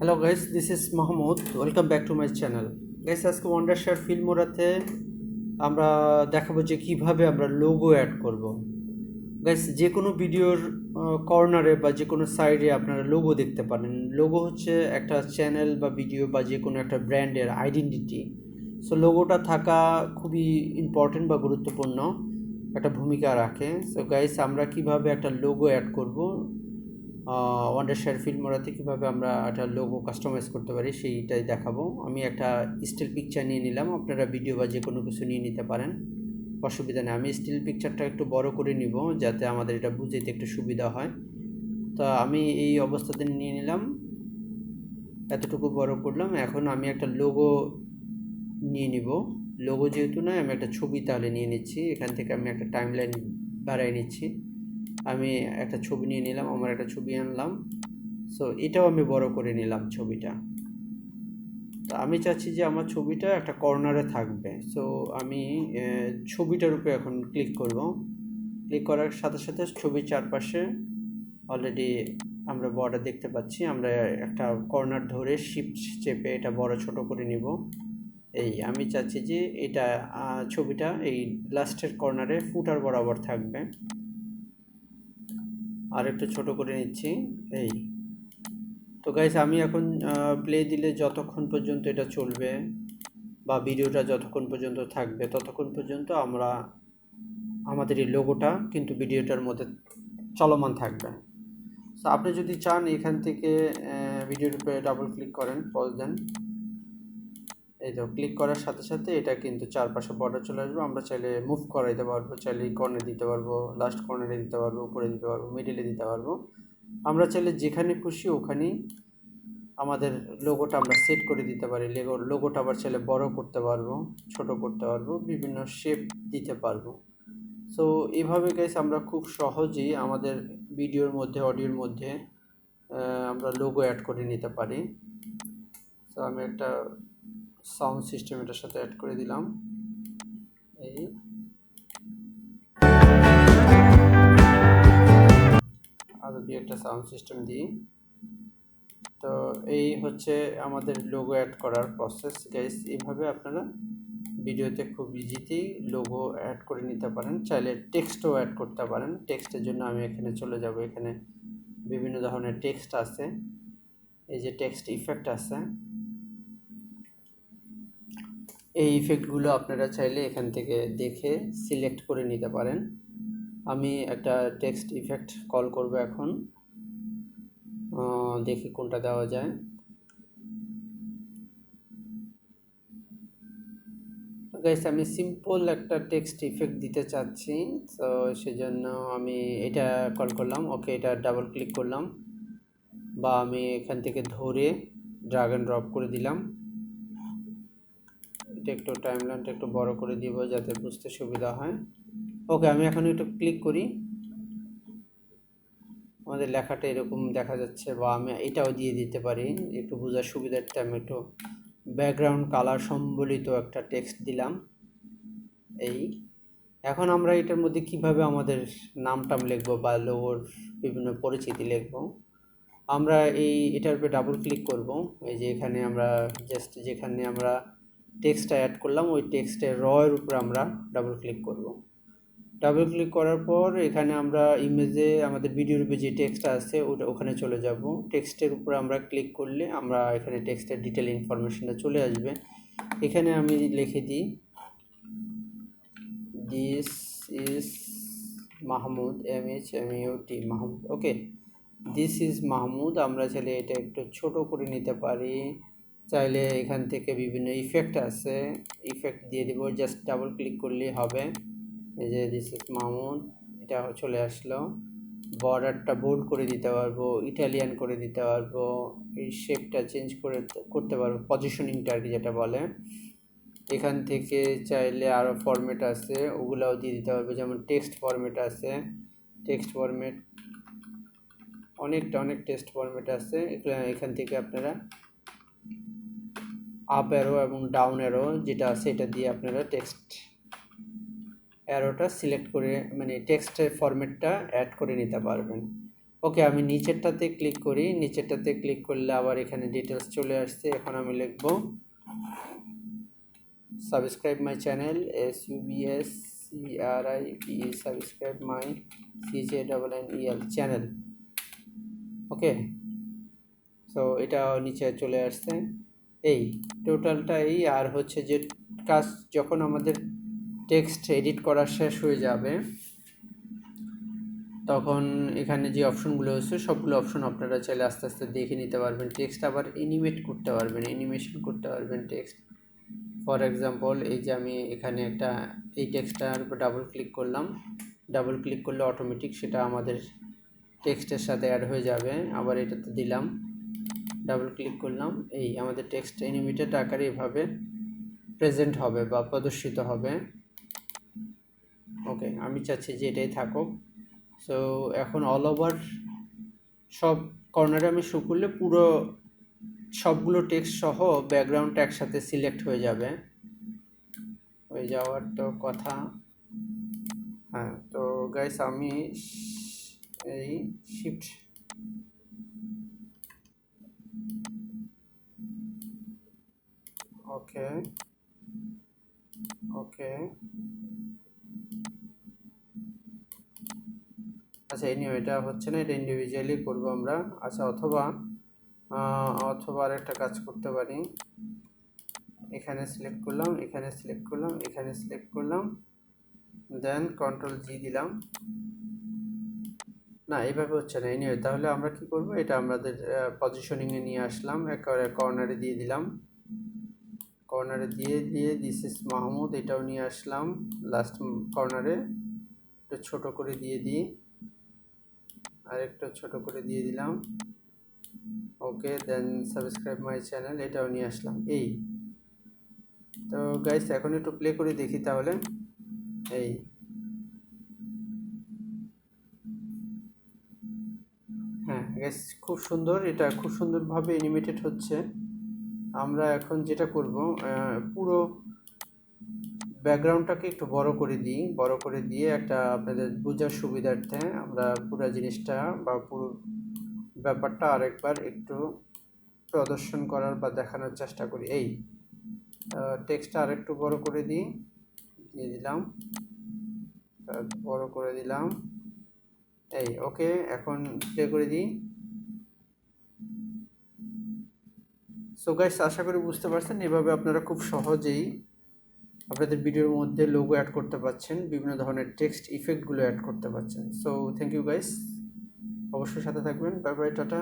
Hello guys, this is Mahmud. Welcome back to my channel. Guys, আজকে Wondershare ফিল্মোরাতে আমরা দেখাবো যে কিভাবে আমরা লোগো অ্যাড করব। গাইস, যে কোনো ভিডিওর কর্নারে বা যে কোনো সাইডে আপনারা লোগো দেখতে পারেন। লোগো হচ্ছে একটা চ্যানেল বা ভিডিও বা যে কোনো একটা ব্র্যান্ডের আইডেন্টিটি। সো লোগোটা থাকা খুবই ইম্পর্টেন্ট বা গুরুত্বপূর্ণ একটা ভূমিকা রাখে। সো গাইস, আমরা কিভাবে একটা লোগো অ্যাড করব, ওয়ান্ডারশেয়ার ফিল্মোরাতে কীভাবে আমরা একটা লোগো কাস্টমাইজ করতে পারি সেইটাই দেখাবো। আমি একটা স্টিল পিকচার নিয়ে নিলাম, আপনারা ভিডিও বা যে কোনো কিছু নিয়ে নিতে পারেন, অসুবিধা নেই। আমি স্টিল পিকচারটা একটু বড় করে নিব যাতে আমাদের এটা বুঝতে একটু সুবিধা হয়। তা আমি এই অবস্থাতে নিয়ে নিলাম, এতটুকু বড় করলাম। এখন আমি একটা লোগো নিয়ে নিব। লোগো যেহেতু নয়, আমি একটা ছবি তাহলে নিয়ে নিচ্ছি। এখান থেকে আমি একটা টাইমলাইন বাড়াই নিচ্ছি। আমি একটা ছবি নিয়ে নিলাম, আমার একটা ছবি আনলাম। সো এটাও আমি বড় করে নিলাম ছবিটা। তো আমি চাচ্ছি যে আমার ছবিটা একটা কর্নারে থাকবে। সো আমি ছবিটার উপরে এখন ক্লিক করব। ক্লিক করার সাথে সাথে ছবির চারপাশে অলরেডি আমরা বর্ডার দেখতে পাচ্ছি। আমরা একটা কর্নার ধরে শিফট চেপে এটা বড় ছোট করে নিব। এই আমি চাচ্ছি যে এটা ছবিটা এই লাস্টের কর্নারে ফুটার বরাবর থাকবে। আর একটু ছোট করে নিচ্ছি। এই তো গাইস, আমি এখন প্লে দিলে যতক্ষণ পর্যন্ত এটা চলবে বা ভিডিওটা যতক্ষণ পর্যন্ত থাকবে ততক্ষণ পর্যন্ত আমাদের এই লোগোটা কিন্তু ভিডিওটার মধ্যে চলমান থাকবে। সো আপনি যদি চান এখান থেকে ভিডিওর উপরে ডাবল ক্লিক করেন, পজ দেন, এই তো ক্লিক করার সাথে সাথে এটা কিন্তু চারপাশে বর্ডার চলে আসবে। আমরা চাইলে মুভ করাইতে পারবো, চাইলে কর্নারে দিতে পারবো, লাস্ট কর্নারে দিতে পারবো, উপরে দিতে পারবো, মিডিলে দিতে পারবো। আমরা চাইলে যেখানে খুশি ওখানেই আমাদের লোগোটা আমরা সেট করে দিতে পারি। লোগোটা আবার চাইলে বড় করতে পারবো, ছোট করতে পারবো, বিভিন্ন শেপ দিতে পারবো। সো এইভাবে গাইস আমরা খুব সহজেই আমাদের ভিডিওর মধ্যে, অডিওর মধ্যে আমরা লোগো অ্যাড করে নিতে পারি। সো আমি একটা সাউন্ড সিস্টেম এটার সাথে অ্যাড করে দিলাম। এই আরও দিয়ে একটা সাউন্ড সিস্টেম দিই। তো এই হচ্ছে আমাদের লোগো অ্যাড করার প্রসেস গাইস। এইভাবে আপনারা ভিডিওতে খুব ইজিতেই লোগো অ্যাড করে নিতে পারেন। চাইলে টেক্সটও অ্যাড করতে পারেন। টেক্সটের জন্য আমি এখানে চলে যাব। এখানে বিভিন্ন ধরনের টেক্সট আছে, এই যে টেক্সট ইফেক্ট আছে। এই ইফেক্টগুলো আপনারা চাইলে এখান থেকে দেখে সিলেক্ট করে নিতে পারেন। আমি একটা টেক্সট ইফেক্ট কল করব এখন, দেখি কোনটা দেওয়া যায়। গাইস, আমি সিম্পল একটা টেক্সট ইফেক্ট দিতে চাচ্ছি। তো সেজন্য আমি এটা কল করলাম। ওকে, এটা ডাবল ক্লিক করলাম, বা আমি এখান থেকে ধরে ড্র্যাগ অ্যান্ড ড্রপ করে দিলাম। এটা একটু টাইমলাইনটা একটু বড় করে দিব যাতে বুঝতে সুবিধা হয়। ওকে, আমি এখন একটু ক্লিক করি, আমাদের লেখাটা এরকম দেখা যাচ্ছে। বা আমি এটাও দিয়ে দিতে পারি একটু বোঝার সুবিধার্থে। আমি একটু ব্যাকগ্রাউন্ড কালার সম্বলিত একটা টেক্সট দিলাম। এই এখন আমরা এটার মধ্যে কিভাবে আমাদের নাম টাম লিখবো বা লোগোর বিভিন্ন পরিচিতি লিখবো, আমরা এটার উপরে ডাবল ক্লিক করব। এই যে এখানে আমরা জাস্ট যেখানে আমরা টেক্সটটা অ্যাড করলাম ওই টেক্সটের এর উপরে আমরা ডাবল ক্লিক করব। ডাবল ক্লিক করার পর এখানে আমরা ইমেজে আমাদের ভিডিওর উপরে যে টেক্সটটা আছে ওখানে চলে যাব। টেক্সটের উপরে আমরা ক্লিক করলে আমরা এখানে টেক্সটের ডিটেল ইনফরমেশনটা চলে আসবে। এখানে আমি লিখে দিই, this is Mahmud, MHMUD, Mahmud. Okay, this is Mahmud. আমরা চাইলে এটা একটু ছোট করে নিতে পারি, চাইলে এখান থেকে বিভিন্ন ইফেক্ট আছে, ইফেক্ট দিয়ে দিব। জাস্ট ডাবল ক্লিক করলেই হবে। এই যে দিস ইজ মাহমুদ, এটা চলে আসলো। বর্ডারটা বোল্ড করে দিতে পারবো, ইটালিয়ান করে দিতে পারবো, এই শেপটা চেঞ্জ করতে পারবো, পজিশনিংটা আর কি যেটা বলে। এখান থেকে চাইলে আরও ফরম্যাট আছে, ওগুলাও দিয়ে দিতে পারবে। যেমন টেক্সট ফরম্যাট আছে, টেক্সট ফরম্যাট অনেক টেক্সট ফরম্যাট আছে। এখান থেকে আপনারা আপ অ্যারো এবং ডাউন অ্যারো যেটা আছে এটা দিয়ে আপনারা টেক্সট অ্যারোটা সিলেক্ট করে মানে টেক্সটের ফরম্যাটটা অ্যাড করে নিতে পারবেন। ওকে, আমি নিচেরটাতে ক্লিক করি। নিচেরটাতে ক্লিক করলে আবার এখানে ডিটেলস চলে আসছে। এখন আমি লিখব subscribe my channel, SUBSCRIBE, subscribe my CHANNEL channel. Okay, so এটা নিচে চলে আসছে। এই টোটালটাই। আর হচ্ছে যে কাজ যখন আমাদের টেক্সট এডিট করা শেষ হয়ে যাবে তখন এখানে যে অপশনগুলো আছে সবগুলো অপশন আপনারা চাইলে আস্তে আস্তে দেখে নিতে পারবেন। টেক্সট আবার অ্যানিমেট করতে পারবেন, অ্যানিমেশন করতে পারবেন টেক্সট। ফর এক্সাম্পল, এই যে আমি এখানে এই টেক্সটটার উপর ডাবল ক্লিক করলাম। ডাবল ক্লিক করলে অটোমেটিক সেটা আমাদের টেক্সটের সাথে অ্যাড হয়ে যাবে। আবার এটাতে দিলাম, ডাবল ক্লিক করলাম, এই আমাদের টেক্সট অ্যানিমেটেড আকারে এভাবে প্রেজেন্ট হবে বা প্রদর্শিত হবে। ওকে, আমি চাচ্ছি যে এটাই থাকুক। সো এখন অল ওভার সব কর্নারে আমি শো করলে পুরো সবগুলো টেক্সট সহ ব্যাকগ্রাউন্ডটা একসাথে সিলেক্ট হয়ে যাবে। হয়ে যাওয়ার তো কথা। হ্যাঁ, তো গাইস আমি এই শিফট ওকে ওকে আচ্ছা, এটা হচ্ছে না, এটা ইন্ডিভিজুয়ালি করবো আমরা। আচ্ছা, অথবা আরেকটা কাজ করতে পারি। এখানে সিলেক্ট করলাম, এখানে সিলেক্ট করলাম, এখানে সিলেক্ট করলাম, দেন Ctrl G দিলাম। না, এইভাবে হচ্ছে না। তাহলে আমরা কি করব, এটা আমাদের পজিশনিংয়ে নিয়ে আসলাম, একেবারে কর্নারে দিয়ে দিলাম। কর্নারে দিয়ে দিস ইজ মাহমুদ এটাও নিয়ে আসলাম লাস্ট কর্নারে। একটু ছোট করে দিয়ে দিই, আর একটু ছোট করে দিয়ে দিলাম। ওকে, দেন সাবস্ক্রাইব মাই চ্যানেল এটাও নিয়ে আসলাম। এই তো গাইস এখন একটু প্লে করে দেখি তাহলে। এই হ্যাঁ গাইস, খুব সুন্দর, এটা খুব সুন্দরভাবে অ্যানিমেটেড হচ্ছে। আমরা এখন যেটা করব, পুরো ব্যাকগ্রাউন্ডটাকে একটু বড় করে দিই। বড় করে দিয়ে একটা আপনাদের বোঝার সুবিধার্থে আমরা পুরো জিনিসটা বা পুরো ব্যাপারটা আরেকবার একটু প্রদর্শন করার বা দেখানোর চেষ্টা করি। এই টেক্সটটা আরেকটু বড় করে দিয়ে দিলাম, বড় করে দিলাম। এই ওকে, এখন প্লে করে দিই। সো গাইস, আশা করি বুঝতে পারছেন, এভাবে আপনারা খুব সহজেই আপনাদের ভিডিওর মধ্যে লোগো অ্যাড করতে পারছেন, বিভিন্ন ধরনের টেক্সট ইফেক্টগুলো অ্যাড করতে পারছেন। সো থ্যাংক ইউ গাইস, অবশ্যই সাথে থাকবেন। Bye bye, tata.